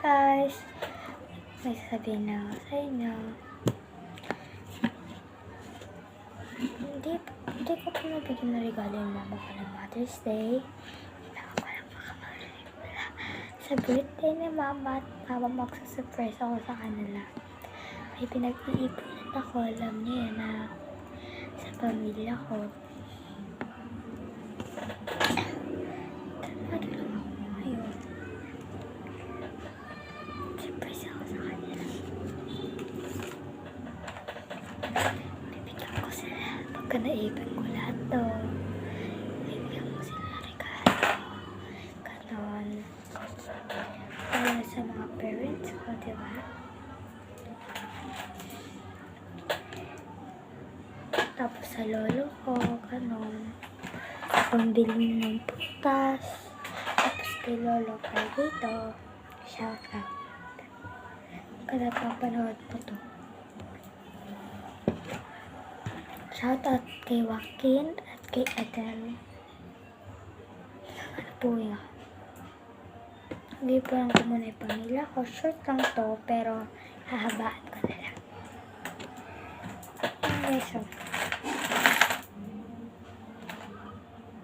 guys! May sasabihin na ako sa inyo. Hindi ko pa nabigyan na regalo yung mama ko ng Mother's Day. Kailangan ko lang makamariwala. Sa birthday ni mama at papa magsasurprise ako sa kanila. May pinag-iipunan ako, alam niya na sa pamilya ko. Tama lang ako ngayon. Surprise ako sa kanila. Bibigyan ko sila. Pagka naipin ko lahat to, bibigyan ko sila ng regalo. Ganon. Para sa mga parents ko, diba? Tapos sa lolo ko, ganon. Pambili ng putas. Tapos kay lolo ko dito. Shout out. Kada papanood mo to. Shout out kay Joaquin at kay Adele. Ano po yan? Hindi po lang ko muna yung pamilya ko. Short lang to, pero hahabaan ko na lang. Okay, so